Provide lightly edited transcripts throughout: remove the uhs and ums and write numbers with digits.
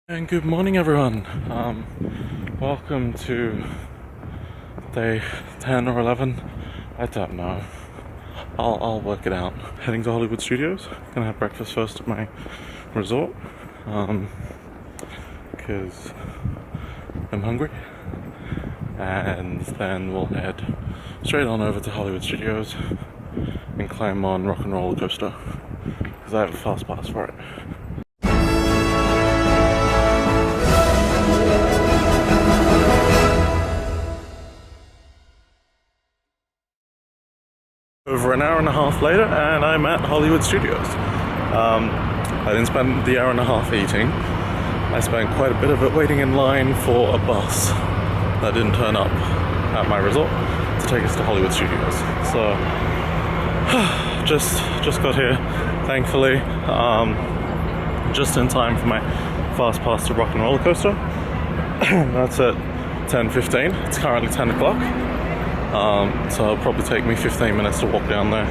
And good morning, everyone. Welcome to day 10 or 11. I don't know. I'll work it out. Heading to Hollywood Studios. Gonna have breakfast first at my resort. Because I'm hungry. And then we'll head straight on over to Hollywood Studios and climb on Rockin Roller Coaster. Because I have a fast pass for it. Over an hour and a half later, and I'm at Hollywood Studios. I didn't spend the hour and a half eating. I spent quite a bit of it waiting in line for a bus that didn't turn up at my resort to take us to Hollywood Studios. So, just got here, thankfully, just in time for my fast pass to Rockin Roller Coaster. That's at 10:15. It's currently 10 o'clock. So it'll probably take me 15 minutes to walk down there.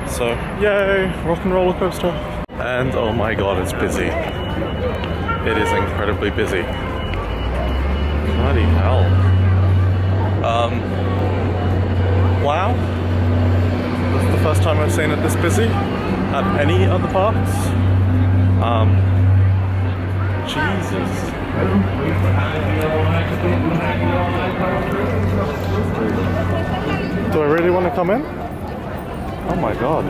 So, yay, Rockin Roller Coaster. And oh my god, it's busy. It is incredibly busy. Bloody hell. Wow. This is the first time I've seen it this busy at any other parks. Jesus. Do I really want to come in? Oh my god.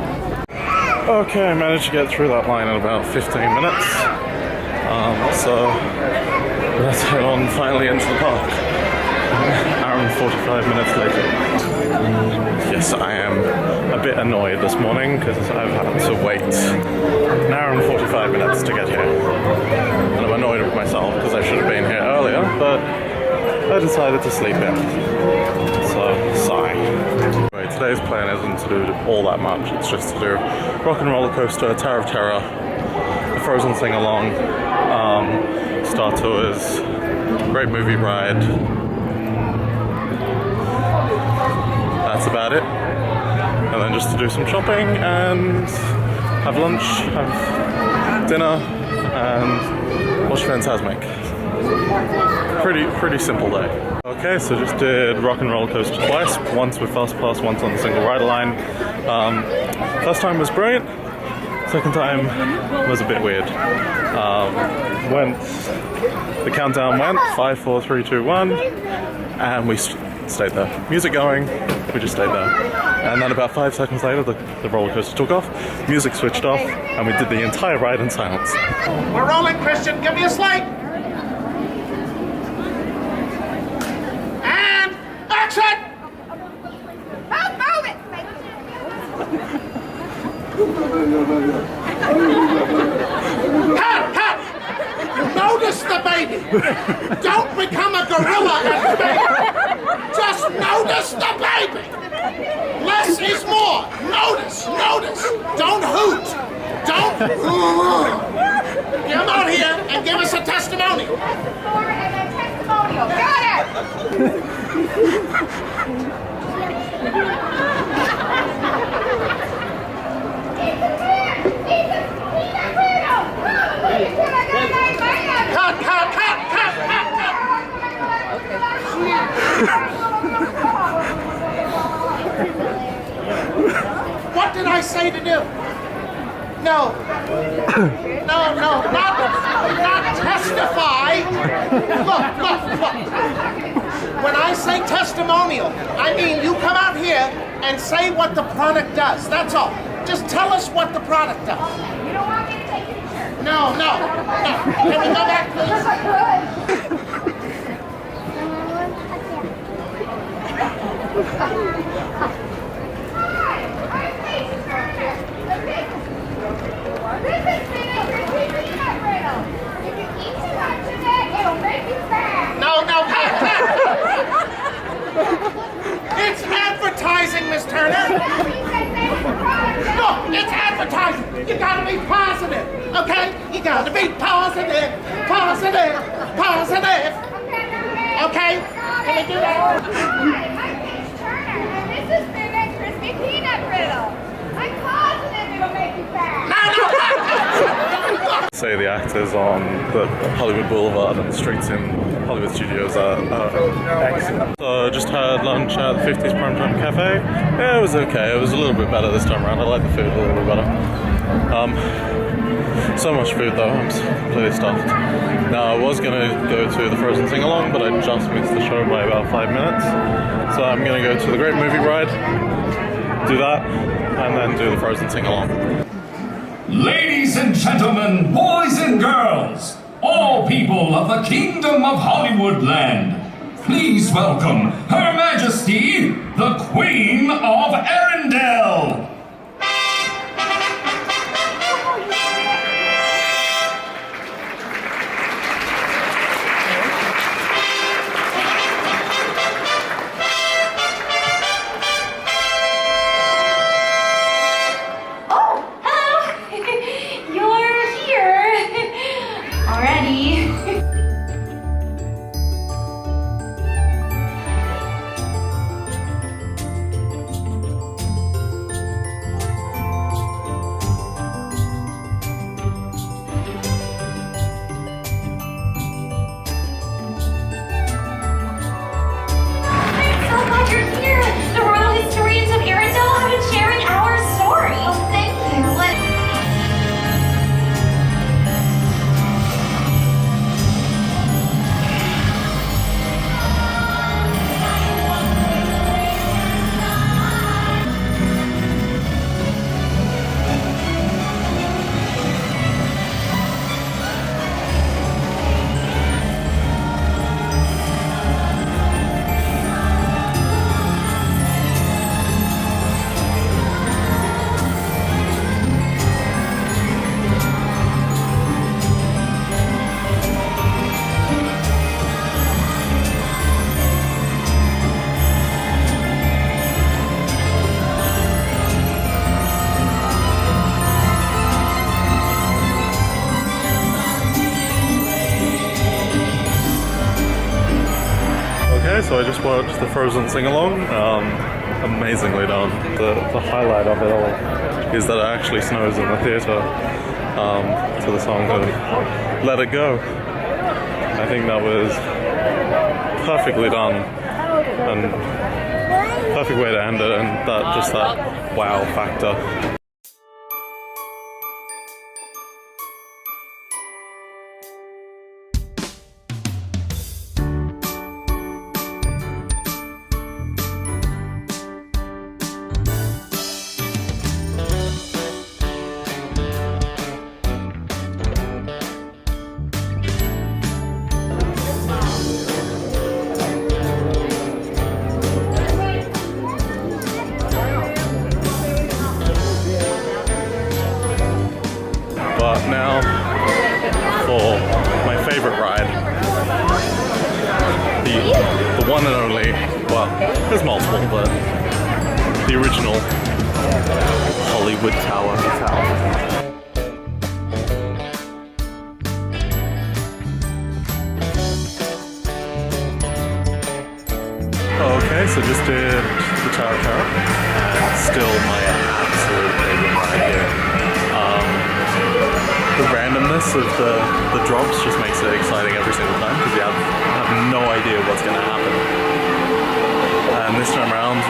Okay, I managed to get through that line in about 15 minutes. So let's head on finally into the park. An hour and 45 minutes later. Yes, I am a bit annoyed this morning because I've had to wait an hour and 45 minutes to get here. And I'm annoyed with myself because I should have been here earlier, but I decided to sleep in. So, sigh. Anyway, today's plan isn't to do all that much. It's just to do Rockin Roller Coaster, Tower of Terror, the Frozen sing-along, Star Tours, Great Movie Ride. That's about it. And then just to do some shopping and have lunch, have dinner, and watch Fantasmic. Pretty simple day. Okay, so just did Rockin Roller Coaster twice, once with fast pass, once on the single rider line. First time was brilliant. Second time was a bit weird. The countdown went 5, 4, 3, 2, 1, and we stayed there. Music going, we just stayed there. And then about 5 seconds later, the roller coaster took off, music switched off, and we did the entire ride in silence. We're rolling, Christian. Give me a slate. And action! Move it! Cut! Notice the baby. Don't become a gorilla and baby. Just notice the baby. Less is more. Notice. Don't hoot. Don't. Come out here and give us a testimonial. And a testimonial. Got it! Cut. What did I say to do? No, not testify. Look. When I say testimonial, I mean you come out here and say what the product does. That's all. Just tell us what the product does. You don't want me to take your picture? No. Can we go back, please? This is spinach crispy peanut brittle. If you eat too much of it, it'll make you fat. No. It's advertising, Miss Turner. Look, it's advertising. You gotta be positive, okay? You gotta be positive. Okay? Can we do that? Hi, I'm Miss Turner, and this is spinach crispy peanut brittle. I'm positive it'll make you fat. No. Say the actors on the Hollywood Boulevard and the streets in Hollywood studios are excellent. So I just had lunch at the 50s Primetime Cafe. Yeah, it was okay. It was a little bit better this time around. I like the food a little bit better. So much food though, I'm completely stuffed. Now I was going to go to the Frozen Sing-Along, but I just missed the show by about 5 minutes. So I'm going to go to the Great Movie Ride, do that, and then do the Frozen Sing-Along. Ladies and gentlemen, boys and girls, all people of the Kingdom of Hollywood Land, please welcome Her Majesty, the Queen of Arendelle. So I just watched the Frozen Sing-Along. Amazingly done. The highlight of it all is that it actually snows in the theatre to the song of Let It Go. I think that was perfectly done and perfect way to end it, and that wow factor. Now for my favorite ride, the one and only, well, there's multiple, but the original Hollywood Tower Hotel. Okay, so just did the Tower Tower. Still my absolute favorite ride here. The randomness of the drops just makes it exciting every single time because you have no idea what's going to happen. And this time around,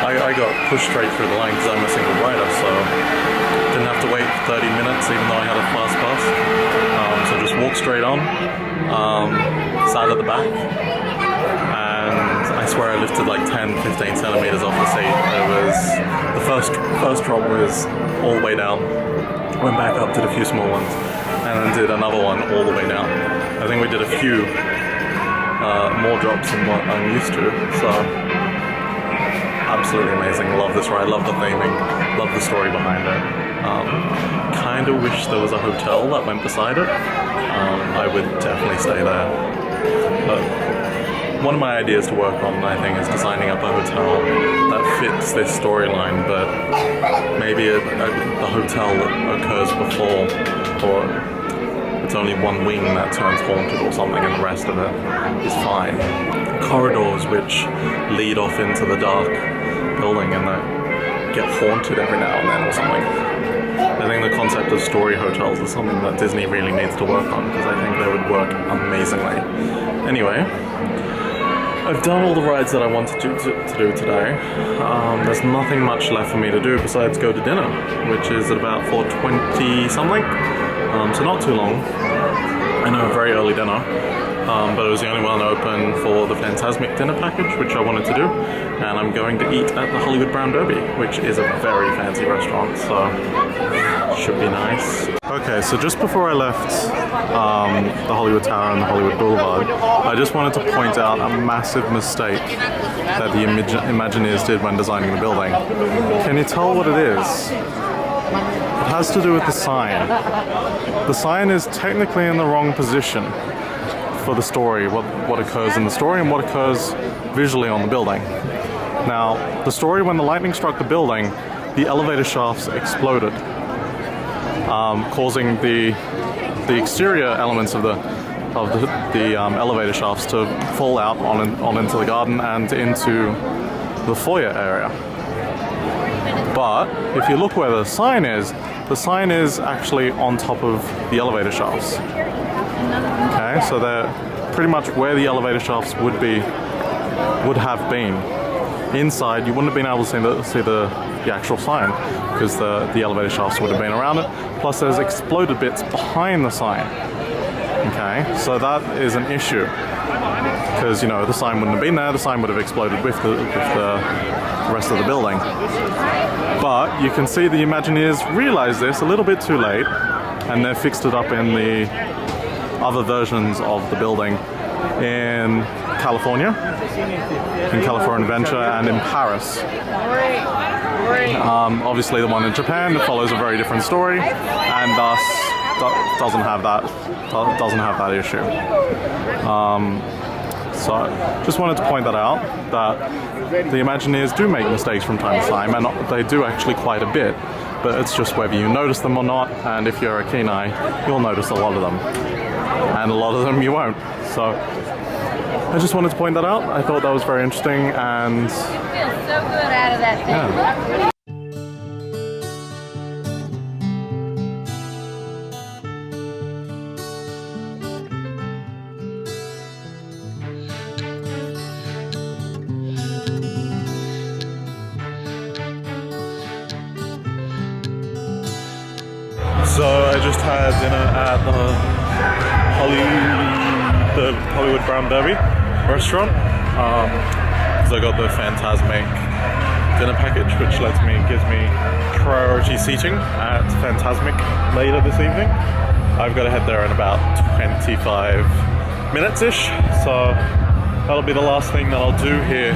I got pushed straight through the line because I'm a single rider, so didn't have to wait 30 minutes even though I had a fast pass. So just walked straight on, sat at the back, and I swear I lifted like 10-15 centimeters off the seat. It was the first drop was all the way down. Went back up, did a few small ones, and then did another one all the way down. I think we did a few more drops than what I'm used to, so absolutely amazing. Love this ride, love the theming, love the story behind it. Kind of wish there was a hotel that went beside it. I would definitely stay there. But one of my ideas to work on, I think, is designing up a hotel that fits this storyline, but maybe the hotel occurs before, or it's only one wing that turns haunted or something and the rest of it is fine. Corridors which lead off into the dark building and that get haunted every now and then or something. I think the concept of story hotels is something that Disney really needs to work on, because I think they would work amazingly. Anyway, I've done all the rides that I wanted to do today. There's nothing much left for me to do besides go to dinner, which is at about 4:20 something, so not too long. I know, a very early dinner, but it was the only one open for the Fantasmic dinner package, which I wanted to do, and I'm going to eat at the Hollywood Brown Derby, which is a very fancy restaurant, so should be nice. Okay, so just before I left the Hollywood Tower and the Hollywood Boulevard, I just wanted to point out a massive mistake that the Imagineers did when designing the building. Can you tell what it is? It has to do with the sign. The sign is technically in the wrong position for the story, what occurs in the story and what occurs visually on the building. Now, the story, when the lightning struck the building, the elevator shafts exploded, causing the exterior elements of the elevator shafts to fall out on into the garden and into the foyer area. But if you look where the sign is actually on top of the elevator shafts. Okay, so they're pretty much where the elevator shafts would have been. Inside, you wouldn't have been able to see the actual sign, because the elevator shafts would have been around it. Plus, there's exploded bits behind the sign. Okay, so that is an issue, because the sign wouldn't have been there. The sign would have exploded with the rest of the building. But you can see the Imagineers realized this a little bit too late, and they fixed it up in the other versions of the building in California Adventure, and in Paris. Obviously, the one in Japan follows a very different story, and thus doesn't have that issue. So, just wanted to point that out, that the Imagineers do make mistakes from time to time, and they do actually quite a bit, but it's just whether you notice them or not, and if you're a keen eye, you'll notice a lot of them, and a lot of them you won't. So, I just wanted to point that out. I thought that was very interesting, and It feels so good out of that thing. yeah. So I just had dinner at the Hollywood Brown Derby restaurant, because I got the Fantasmic dinner package, which gives me priority seating at Fantasmic later this evening. I've got to head there in about 25 minutes-ish, so that'll be the last thing that I'll do here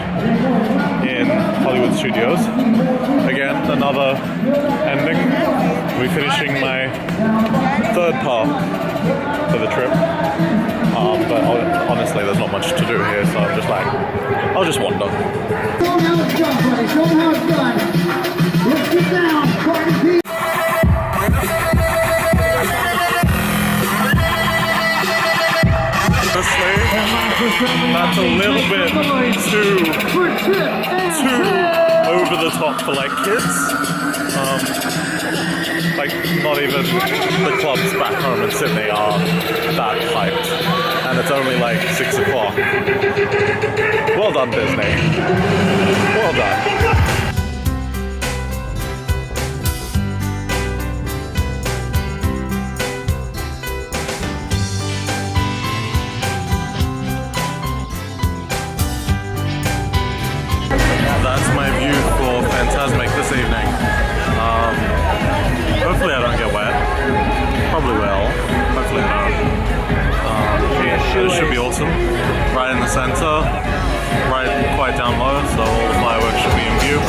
in Hollywood Studios. Again, another ending. We're finishing my third park for the trip. But honestly, there's not much to do here, so I'm just like, I'll just wander. Show them how it's done, buddy. Show them how it's done. Let's get down. Honestly, that's a little bit too over the top for like kids. Like, not even the clubs back home in Sydney are that hyped, and it's only like 6 o'clock. Well done, Disney. Well done. That's my view for Fantasmic this evening. Hopefully I don't get wet. Probably will. Hopefully no. It should be awesome. Right in the center, right quite down low, so all the fireworks should be in view.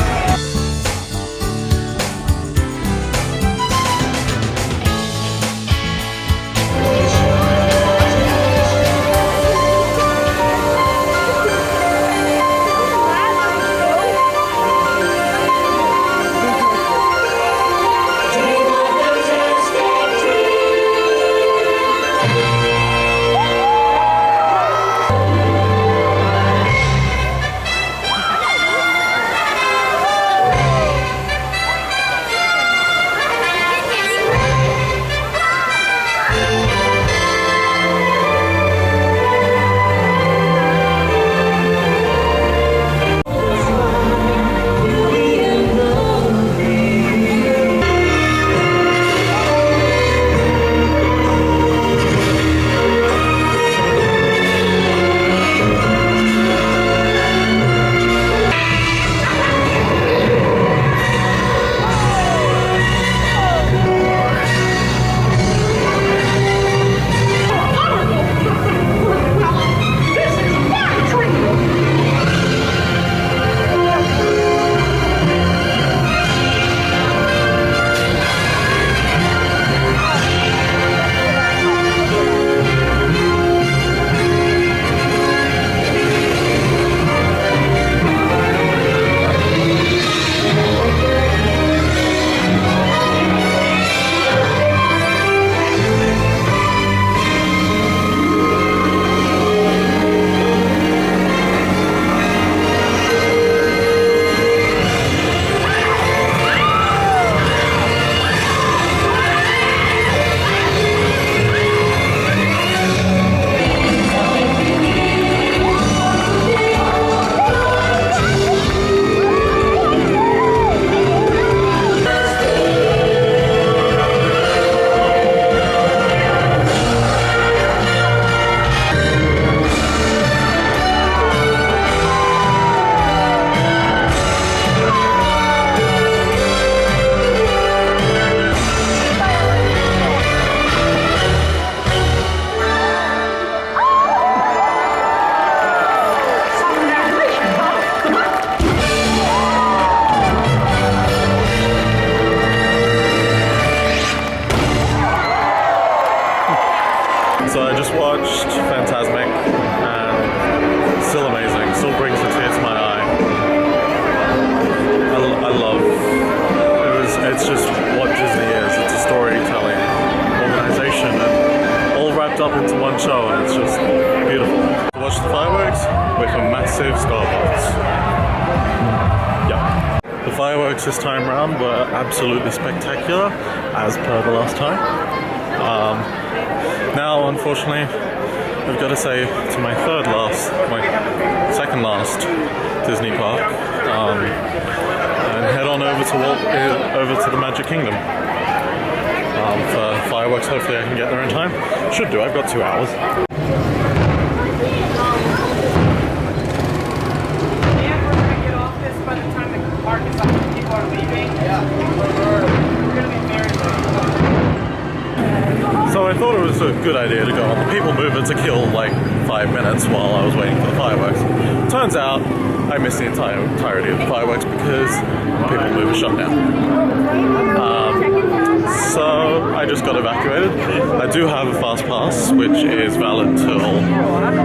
phantasmic and still amazing. Still brings a tear to my eye. I love. It's just what Disney is. It's a storytelling organization, and all wrapped up into one show, and it's just beautiful. Watch the fireworks with a massive skybox. Yeah. The fireworks this time round were absolutely spectacular, as per the last time. Now, unfortunately, I've got to say to my second last Disney park, and head on over to Walt, over to the Magic Kingdom for fireworks. Hopefully, I can get there in time. Should do. I've got 2 hours. So I thought it was a good idea to go on the People Mover to kill like 5 minutes while I was waiting for the fireworks. Turns out I missed the entirety of the fireworks because the People Mover shut down. So I just got evacuated. I do have a fast pass, which is valid till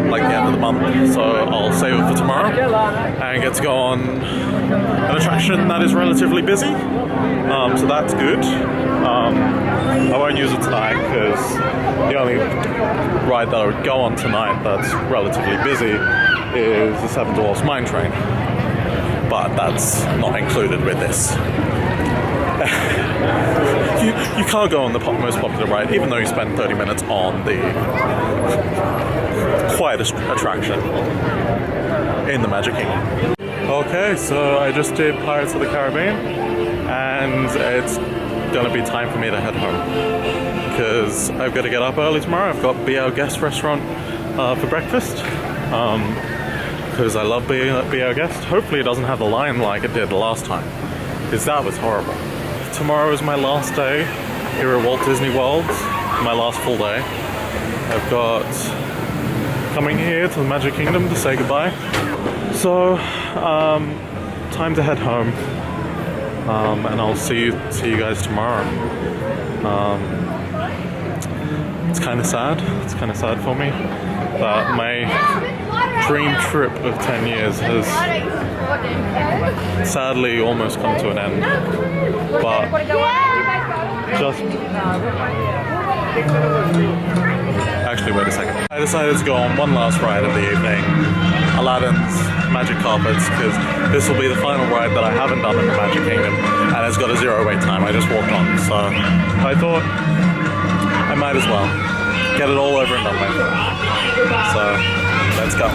like the end of the month. So I'll save it for tomorrow and get to go on an attraction that is relatively busy. So that's good. I won't use it tonight because the only ride that I would go on tonight that's relatively busy is the Seven Dwarfs Mine Train. But that's not included with this. You can't go on the most popular ride, even though you spend 30 minutes on the quietest attraction in the Magic Kingdom. Okay, so I just did Pirates of the Caribbean, and it's gonna be time for me to head home because I've got to get up early tomorrow. I've got Be Our Guest restaurant for breakfast because I love Be Our Guest. Hopefully it doesn't have a line like it did the last time because that was horrible. Tomorrow is my last day here at Walt Disney World, my last full day. I've got coming here to the Magic Kingdom to say goodbye. So, time to head home, and I'll see you guys tomorrow. It's kind of sad. It's kind of sad for me that my dream trip of 10 years has sadly almost come to an end. But just actually, wait a second. I decided to go on one last ride of the evening, Aladdin's Magic Carpets, because this will be the final ride that I haven't done in the Magic Kingdom, and it's got a 0 wait time. I just walked on, so I thought I might as well get it all over and done with. So let's go.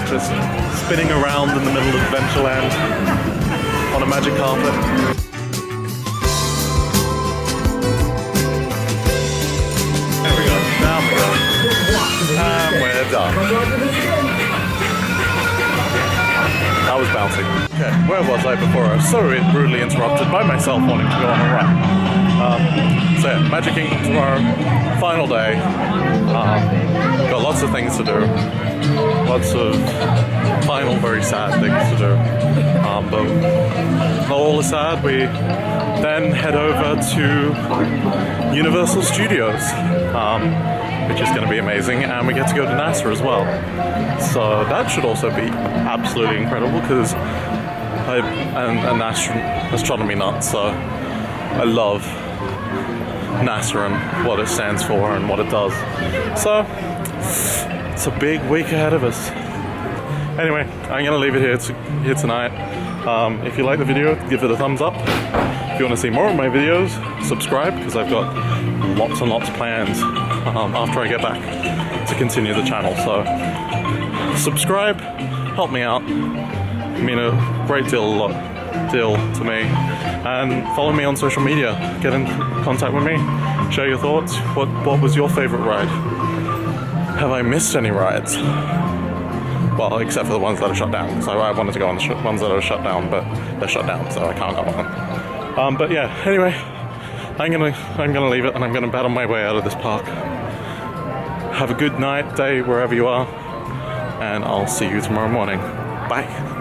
Just spinning around in the middle of Adventureland on a magic carpet. There we go, down we go. And we're done. That was bouncing. Okay, where was I before? I was so rudely interrupted by myself wanting to go on a ride. So yeah, Magic Kingdom tomorrow, final day. Got lots of things to do. Lots of final, very sad things to do. But not all is sad. We then head over to Universal Studios, which is going to be amazing, and we get to go to NASA as well. So that should also be absolutely incredible because I'm an astronomy nut, so I love NASA and what it stands for and what it does. So it's a big week ahead of us. Anyway, I'm going to leave it here tonight. If you like the video, give it a thumbs up. If you want to see more of my videos, subscribe because I've got lots and lots planned after I get back to continue the channel. So subscribe, help me out. I mean a great deal to me. And follow me on social media. Get in contact with me. Share your thoughts. What was your favorite ride? Have I missed any rides? Well, except for the ones that are shut down, because I wanted to go on the ones that are shut down, but they're shut down, so I can't go on them. But yeah, anyway, I'm gonna leave it, and I'm gonna battle my way out of this park. have a good night, day, wherever you are, and I'll see you tomorrow morning. Bye.